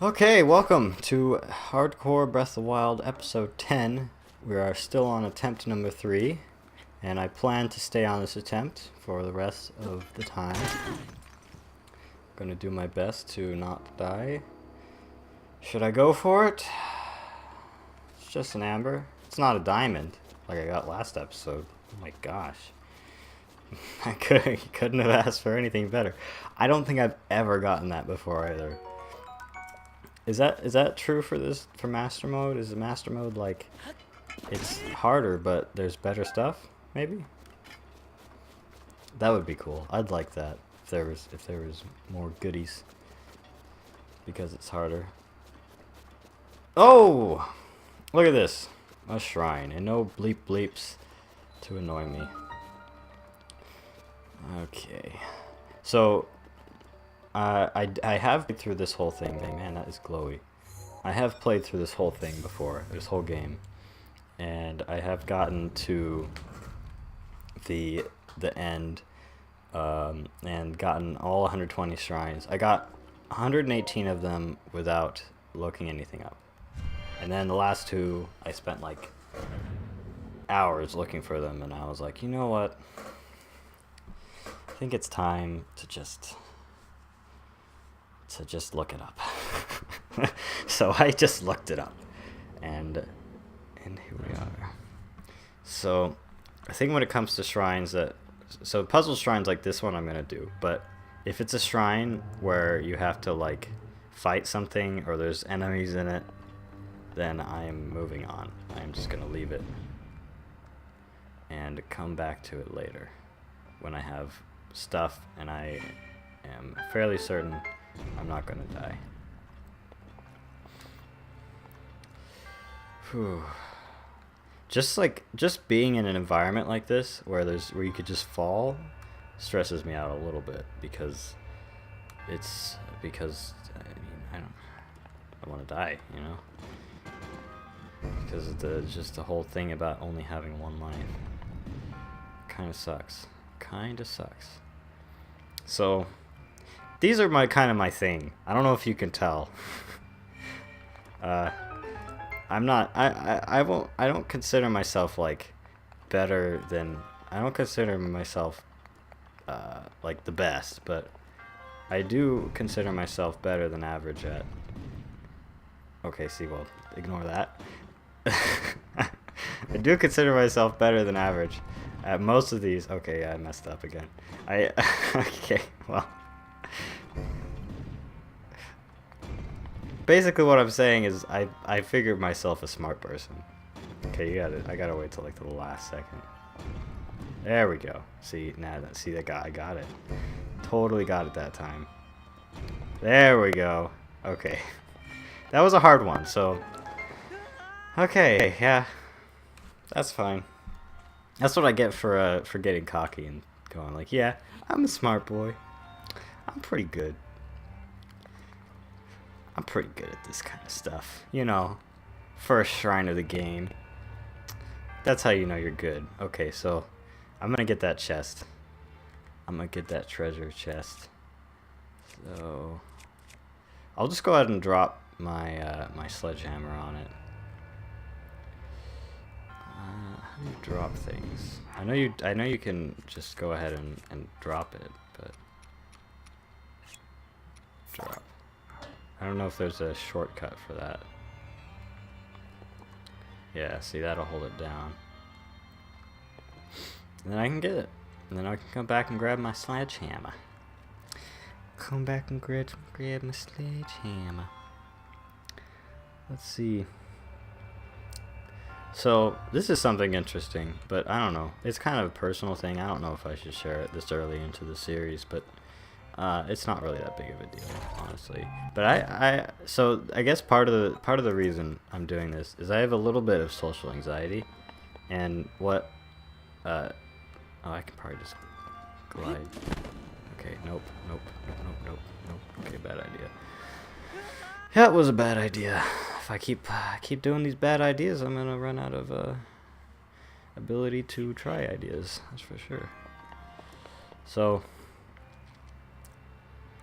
Okay, welcome to Hardcore Breath of the Wild episode 10. We are still on attempt number 3, and I plan to stay on this attempt for the rest of the time. I'm gonna do my best to not die. Should I go for it? It's just an amber. It's not a diamond like I got last episode. Oh my gosh. Couldn't have asked for anything better. I don't think I've ever gotten that before either. Is that true for master mode? Is the master mode like it's harder but there's better stuff? Maybe? That would be cool. I'd like that if there was more goodies because it's harder. Oh! Look at this. A shrine and no bleep bleeps to annoy me. Okay. So I have played through this whole thing. Man, that is glowy. I have played through this whole thing before, this whole game, and I have gotten to the end and gotten all 120 shrines. I got 118 of them without looking anything up, and then the last two I spent like hours looking for them, and I was like, you know what? I think it's time to just look it up. So I just looked it up, and here we are. So I think when it comes to shrines so puzzle shrines like this one I'm gonna do, but if it's a shrine where you have to like fight something or there's enemies in it, then I'm moving on. I'm just gonna leave it and come back to it later when I have stuff and I am fairly certain I'm not gonna die. Whew. Just being in an environment like this where you could just fall stresses me out a little bit because I want to die, you know, because of just the whole thing about only having one life. Kind of sucks. So these are my thing. I don't know if you can tell. I don't consider myself like better than, I don't consider myself like the best, but I do consider myself better than average at, okay, see, well, ignore that. I do consider myself better than average at most of these. Okay, I messed up again. Okay, well, basically what I'm saying is I figured myself a smart person. Okay, I gotta wait till like the last second. There we go. See, I got it. Totally got it that time. There we go. Okay. That was a hard one, so okay, yeah. That's fine. That's what I get for getting cocky and going like, yeah, I'm a smart boy. I'm pretty good. I'm pretty good at this kind of stuff. You know, first shrine of the game. That's how you know you're good. Okay, so I'm gonna get that chest. I'm gonna get that treasure chest. So I'll just go ahead and drop my my sledgehammer on it. How do you drop things? I know you can just go ahead and drop it, but drop. I don't know if there's a shortcut for that. Yeah, see, that'll hold it down. And then I can get it. And then I can come back and grab my sledgehammer. Come back and grab my sledgehammer. Let's see. So, this is something interesting, but I don't know. It's kind of a personal thing. I don't know if I should share it this early into the series, but it's not really that big of a deal, honestly. But so I guess part of the reason I'm doing this is I have a little bit of social anxiety, and what oh, I can probably just glide. Okay, nope. Okay, bad idea. That was a bad idea. If I keep doing these bad ideas, I'm gonna run out of ability to try ideas. That's for sure. So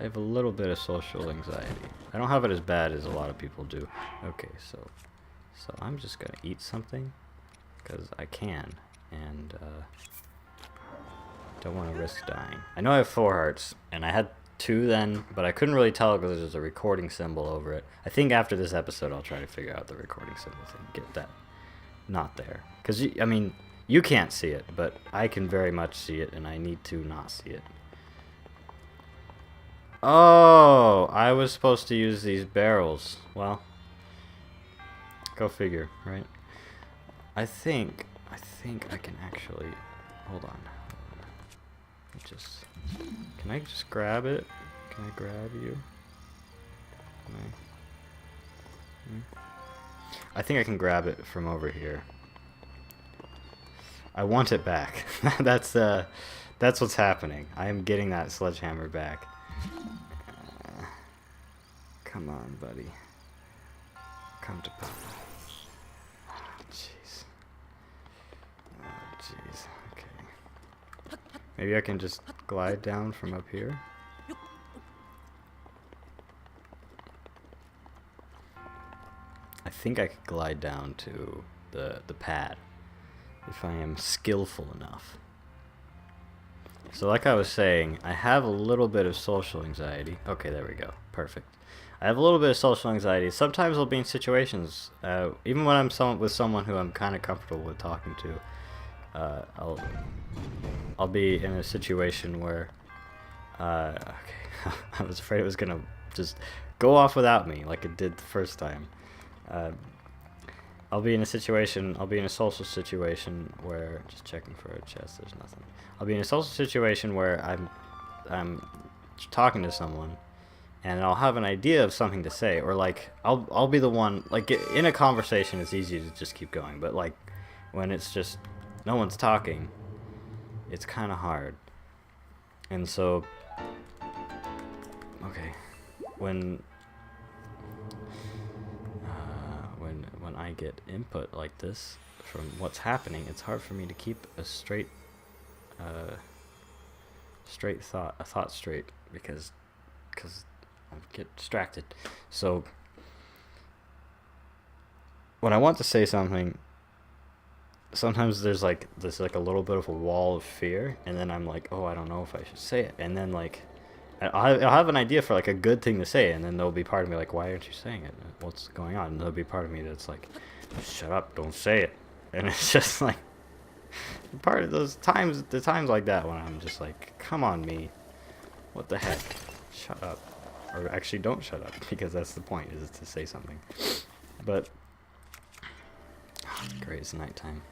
I have a little bit of social anxiety. I don't have it as bad as a lot of people do. Okay, so I'm just gonna eat something because I can, and don't want to risk dying. I know I have 4 hearts, and I had 2 then, but I couldn't really tell because there's a recording symbol over it. I think after this episode, I'll try to figure out the recording symbol thing, get that not there. Because I mean, you can't see it, but I can very much see it, and I need to not see it. Oh, I was supposed to use these barrels. Well, go figure, right? I think I can actually. Hold on. Can I just grab it? Can I grab you? I think I can grab it from over here. I want it back. That's what's happening. I am getting that sledgehammer back. Come on, buddy. Come to Papa. Jeez. Oh, jeez. Okay. Maybe I can just glide down from up here. I think I could glide down to the pad if I am skillful enough. So like I was saying, I have a little bit of social anxiety. Okay, there we go. Perfect. I have a little bit of social anxiety. Sometimes I'll be in situations, even when I'm with someone who I'm kind of comfortable with talking to, I'll be in a situation where, okay, I was afraid it was gonna just go off without me like it did the first time. I'll be in a social situation where, just checking for a chest, there's nothing. I'll be in a social situation where I'm talking to someone, and I'll have an idea of something to say, or like I'll be the one, like in a conversation it's easy to just keep going, but like when it's just no one's talking, it's kind of hard. And so, okay, when I get input like this from what's happening, it's hard for me to keep a straight thought straight because I get distracted. So when I want to say something, sometimes there's like a little bit of a wall of fear, and then I'm like, oh, I don't know if I should say it, and then like I'll have an idea for like a good thing to say, and then there'll be part of me like, why aren't you saying it? What's going on? And there'll be part of me that's like, shut up, don't say it. And it's just like part of those times, the times like that when I'm just like, come on, me, what the heck, shut up. Or actually don't shut up, because that's the point, is to say something. But great, it's nighttime.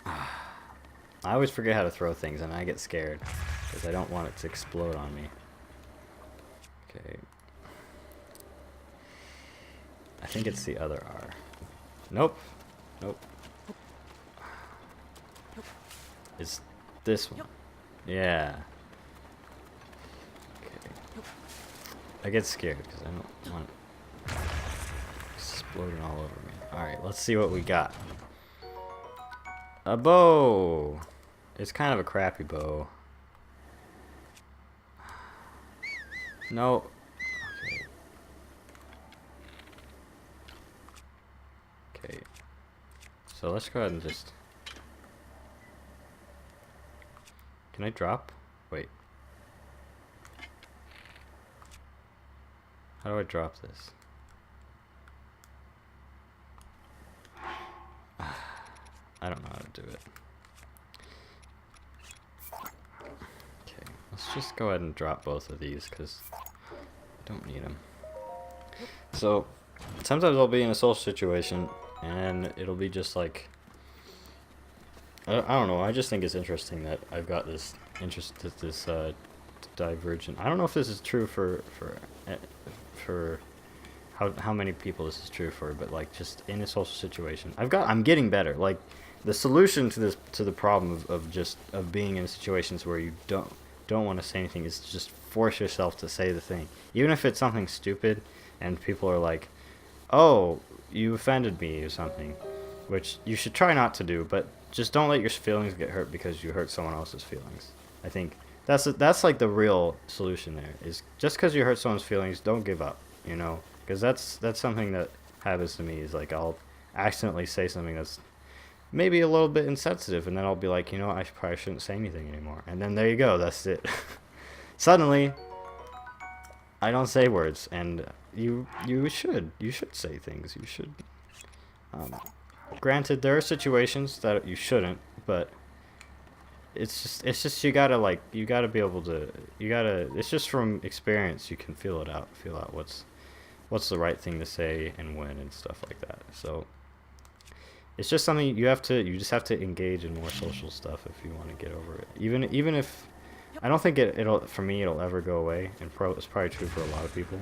I always forget how to throw things, and I get scared because I don't want it to explode on me. Okay. I think it's the other R. Nope. Nope. It's this one. Yeah. Okay. I get scared because I don't want it exploding all over me. Alright, let's see what we got. A bow! It's kind of a crappy bow. No. Okay. Okay. So let's go ahead and just... Can I drop? Wait. How do I drop this? I don't know how to do it. Okay, let's just go ahead and drop both of these because I don't need them. So sometimes I'll be in a social situation and it'll be just like, I don't know, I just think it's interesting that I've got this divergent. I don't know if this is true for how many people this is true for, but like just in a social situation, I'm getting better. Like the solution to the problem of being in situations where you don't want to say anything is to just force yourself to say the thing, even if it's something stupid and people are like, oh, you offended me or something, which you should try not to do, but just don't let your feelings get hurt because you hurt someone else's feelings. I think That's like the real solution there. Is just because you hurt someone's feelings, don't give up. Because that's something that happens to me. Is like I'll accidentally say something that's maybe a little bit insensitive, and then I'll be like, I probably shouldn't say anything anymore. And then there you go. That's it. Suddenly, I don't say words, and you should say things. You should. Granted, there are situations that you shouldn't, but it's just you gotta be able to it's just from experience you can feel out what's the right thing to say and when and stuff like that. So it's just something you just have to engage in more social stuff if you want to get over it. Even if I don't think it'll for me it'll ever go away, and it's probably true for a lot of people.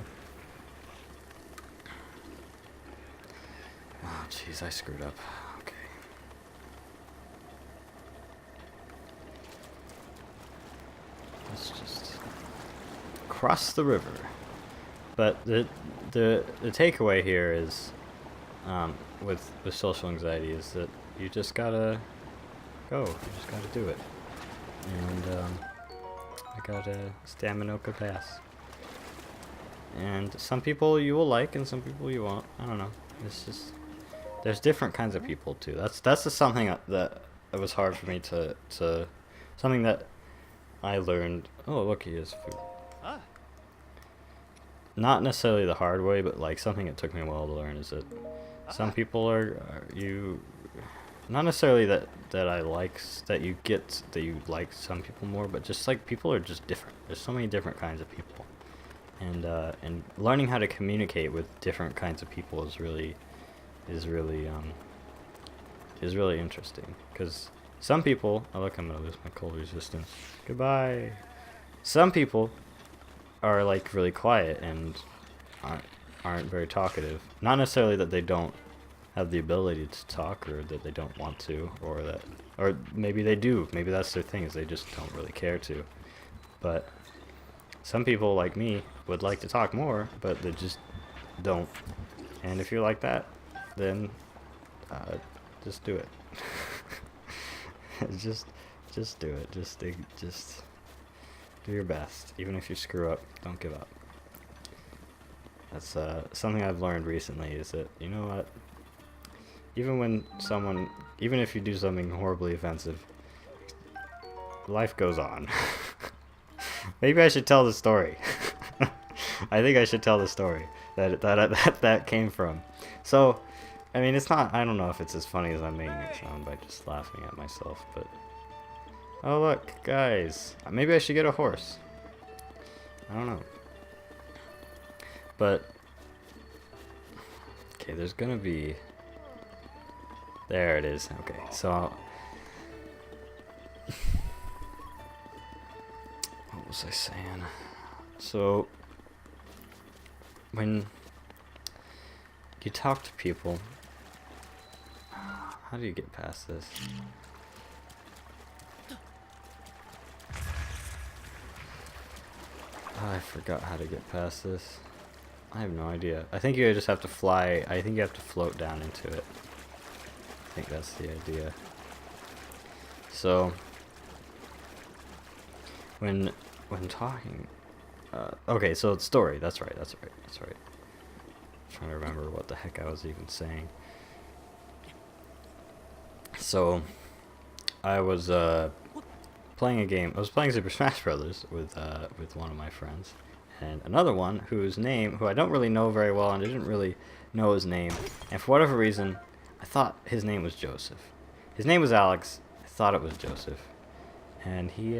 Oh jeez, I screwed up. Okay. Let's just cross the river. But the takeaway here is, with social anxiety, is that you just gotta go. You just gotta do it. And I got a Staminoka Pass. And some people you will like, and some people you won't. I don't know. It's just there's different kinds of people too. That's just something that it was hard for me to something that I learned. Oh, look, he has food. Not necessarily the hard way, but like something that took me a while to learn is that some people are you not necessarily that I like that you like some people more, but just like people are just different. There's so many different kinds of people, and learning how to communicate with different kinds of people is really interesting. Because some people, oh look, I'm gonna lose my cold resistance. Goodbye. Some people are like really quiet and aren't very talkative. Not necessarily that they don't have the ability to talk, or that they don't want to, or maybe they do. Maybe that's their thing, is they just don't really care to. But some people like me would like to talk more, but they just don't. And if you're like that, then just do it. just do it. Just do your best. Even if you screw up, don't give up. That's something I've learned recently, is that, you know what? Even if you do something horribly offensive, life goes on. Maybe I should tell the story. I think I should tell the story that came from. So, I mean, it's not, I don't know if it's as funny as I'm making it sound by just laughing at myself, but oh look, guys, maybe I should get a horse. I don't know. But okay, there's gonna be, there it is. Okay, so what was I saying? So when you talk to people, how do you get past this? Oh, I forgot how to get past this. I have no idea. I think you just have to fly. I think you have to float down into it. I think that's the idea. So when talking, okay, so the story. That's right. I'm trying to remember what the heck I was even saying. So I was playing a game. I was playing Super Smash Brothers with one of my friends, and another one who I don't really know very well, and I didn't really know his name. And for whatever reason, I thought his name was Joseph. His name was Alex. I thought it was Joseph, and he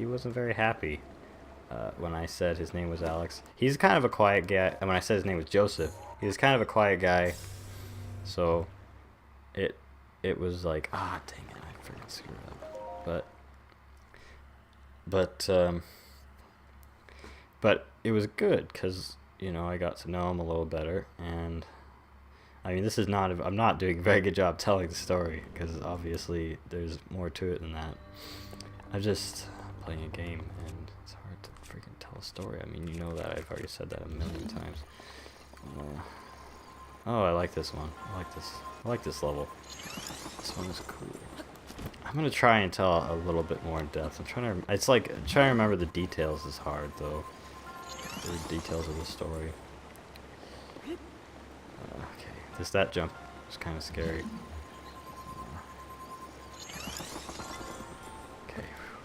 wasn't very happy when I said his name was Alex. He's kind of a quiet guy, and when I said his name was Joseph, he was kind of a quiet guy. So it was like, ah, dang it, I freaking screwed up. But it was good, because, I got to know him a little better, and I mean, I'm not doing a very good job telling the story, because obviously there's more to it than that. I'm just playing a game, and it's hard to freaking tell a story. I mean, you know that, I've already said that a million times. Oh, I like this one. I like this level. This one is cool. I'm gonna try and tell a little bit more in depth. I'm trying to. It's like trying to remember the details is hard though. The details of the story. Okay, that jump was kind of scary.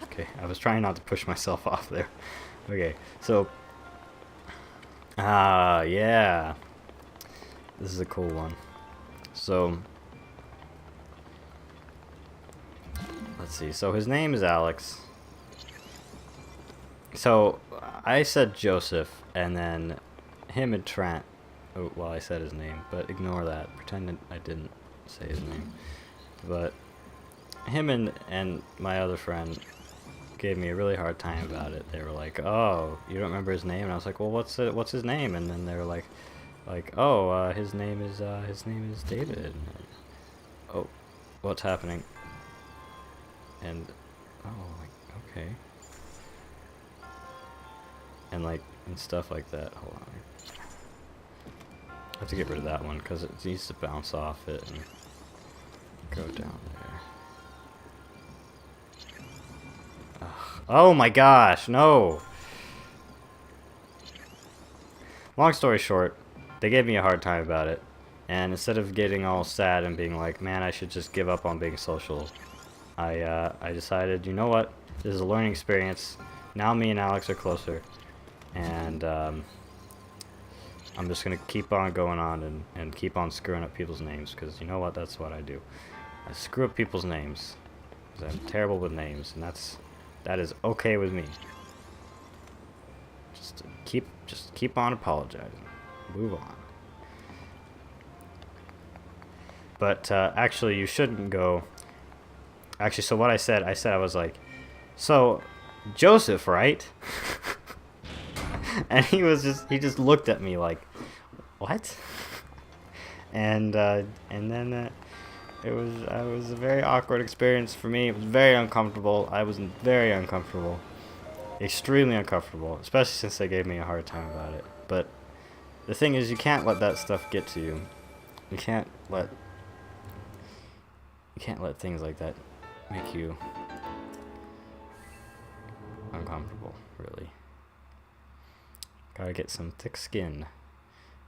Okay, I was trying not to push myself off there. Okay, so yeah, this is a cool one. So let's see. So his name is Alex. So I said Joseph, and then him and Trent. Oh, well, I said his name, but ignore that. Pretend I didn't say his name. But him and my other friend gave me a really hard time about it. They were like, "Oh, you don't remember his name?" And I was like, "Well, what's his name?" And then they were like, "Oh, his name is David." And, oh, what's happening? And oh, okay. And and stuff like that. Hold on. I have to get rid of that one because it needs to bounce off it and go down there. Oh my gosh, no! Long story short, they gave me a hard time about it, and instead of getting all sad and being like, man, I should just give up on being social, I decided, you know what, this is a learning experience. Now me and Alex are closer, and I'm just gonna keep on going on and keep on screwing up people's names, because you know what, that's what I do. I screw up people's names, because I'm terrible with names, and that is okay with me. Just keep on apologizing. Move on. But actually, you shouldn't go. Actually, so what I said I was like, so Joseph, right? And he just looked at me like, what? And then it was a very awkward experience for me. It was very uncomfortable. I was very uncomfortable. Extremely uncomfortable, especially since they gave me a hard time about it. But the thing is, you can't let that stuff get to you. You can't let things like that make you uncomfortable, really. Gotta get some thick skin.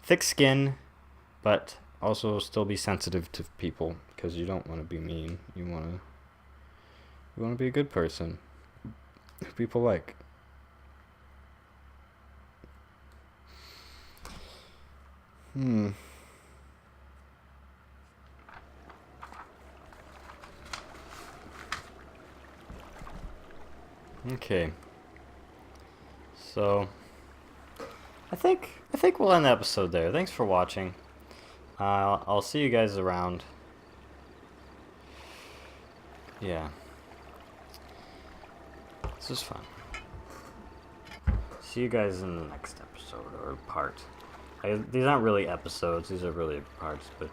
Thick skin, but also still be sensitive to people, because you don't want to be mean. You want to be a good person who people like. Okay. So I think we'll end the episode there. Thanks for watching. I'll see you guys around. Yeah. This is fun. See you guys in the next episode or part. These aren't really episodes. These are really parts, but